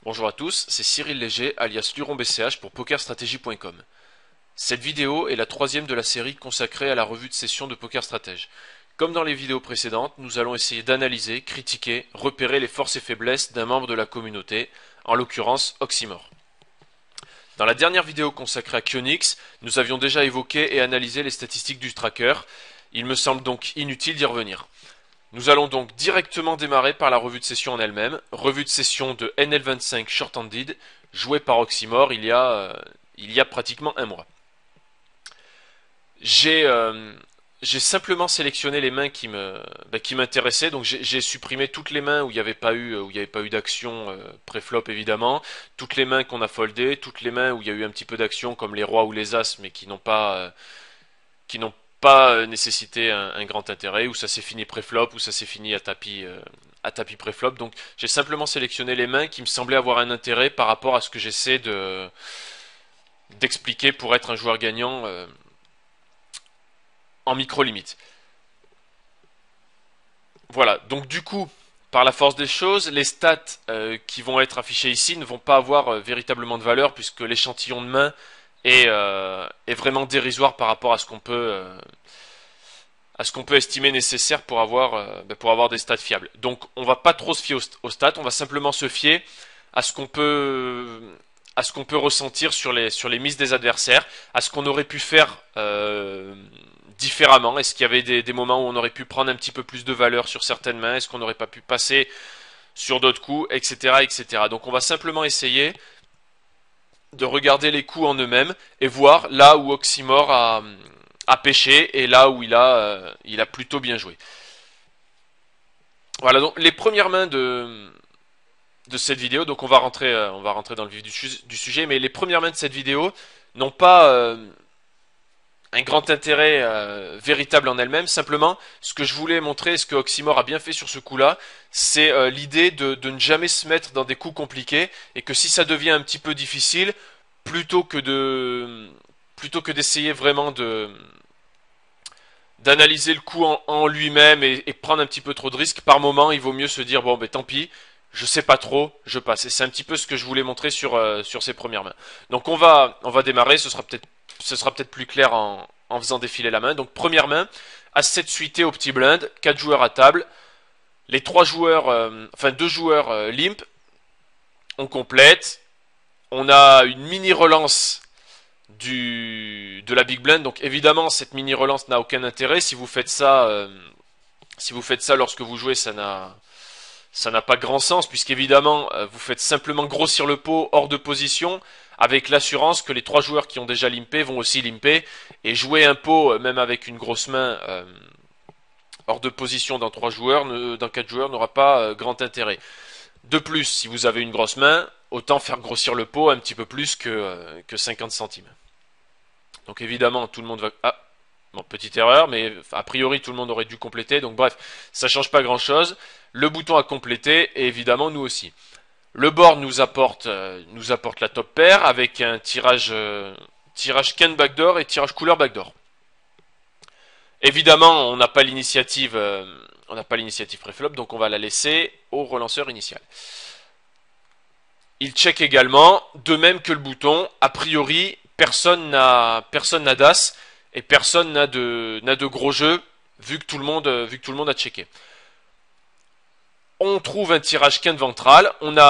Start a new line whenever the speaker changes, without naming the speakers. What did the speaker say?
Bonjour à tous, c'est Cyril Léger, alias LuronBCH pour PokerStrategy.com. Cette vidéo est la troisième de la série consacrée à la revue de session de Poker Stratège. Comme dans les vidéos précédentes, nous allons essayer d'analyser, critiquer, repérer les forces et faiblesses d'un membre de la communauté, en l'occurrence Oxymore. Dans la dernière vidéo consacrée à Kyonix, nous avions déjà évoqué et analysé les statistiques du tracker. Il me semble donc inutile d'y revenir. Nous allons donc directement démarrer par la revue de session en elle-même, revue de session de NL25 Short-Handed, jouée par Oxymore il y a pratiquement un mois. J'ai simplement sélectionné les mains qui m'intéressaient, donc j'ai supprimé toutes les mains où il n'y avait pas eu d'action pré-flop évidemment, toutes les mains qu'on a foldées, toutes les mains où il y a eu un petit peu d'action comme les rois ou les as mais qui n'ont pas nécessité un grand intérêt, où ça s'est fini pré-flop, ou ça s'est fini à tapis pré-flop. Donc j'ai simplement sélectionné les mains qui me semblaient avoir un intérêt par rapport à ce que j'essaie d'expliquer pour être un joueur gagnant en micro-limite. Voilà, donc du coup, par la force des choses, les stats qui vont être affichées ici ne vont pas avoir véritablement de valeur puisque l'échantillon de main est vraiment dérisoire par rapport à ce qu'on peut estimer nécessaire pour avoir des stats fiables. Donc on va pas trop se fier aux stats, on va simplement se fier à ce qu'on peut ressentir sur les mises des adversaires, à ce qu'on aurait pu faire différemment. Est-ce qu'il y avait des moments où on aurait pu prendre un petit peu plus de valeur sur certaines mains, est-ce qu'on n'aurait pas pu passer sur d'autres coups, etc., etc. Donc on va simplement essayer de regarder les coups en eux-mêmes et voir là où Oxymore a pêché et là où il a plutôt bien joué. Voilà, donc les premières mains de cette vidéo, donc on va rentrer dans le vif du sujet, mais les premières mains de cette vidéo n'ont pas un grand intérêt véritable en elles-mêmes. Simplement, ce que je voulais montrer, ce que Oxymore a bien fait sur ce coup-là, c'est l'idée de ne jamais se mettre dans des coups compliqués et que si ça devient un petit peu difficile, plutôt que d'essayer vraiment d'analyser le coup en lui-même et prendre un petit peu trop de risques, par moment, il vaut mieux se dire bon ben tant pis, je sais pas trop, je passe. Et c'est un petit peu ce que je voulais montrer sur ces premières mains. Donc on va démarrer, ce sera peut-être plus clair en faisant défiler la main. Donc première main, As-7 suité au petit blind, 4 joueurs à table, les 2 joueurs limp, on complète, on a une mini relance de la big blind. Donc évidemment cette mini relance n'a aucun intérêt. Si vous faites ça lorsque vous jouez, ça n'a pas grand sens, puisqu'évidemment vous faites simplement grossir le pot hors de position avec l'assurance que les 3 joueurs qui ont déjà limpé vont aussi limper, et jouer un pot même avec une grosse main hors de position dans 4 joueurs n'aura pas grand intérêt. De plus, si vous avez une grosse main, autant faire grossir le pot un petit peu plus que 50 centimes. Donc évidemment, tout le monde va... Ah, bon, petite erreur, mais a priori tout le monde aurait dû compléter. Donc bref, ça change pas grand-chose. Le bouton à compléter, et évidemment nous aussi. Le board nous apporte la top pair avec un tirage Ken backdoor et tirage couleur backdoor. Évidemment, on n'a pas l'initiative préflop, donc on va la laisser au relanceur initial. Il check également, de même que le bouton. A priori, personne n'a d'as et personne n'a de gros jeux vu que tout le monde a checké. On trouve un tirage Ken ventral, on a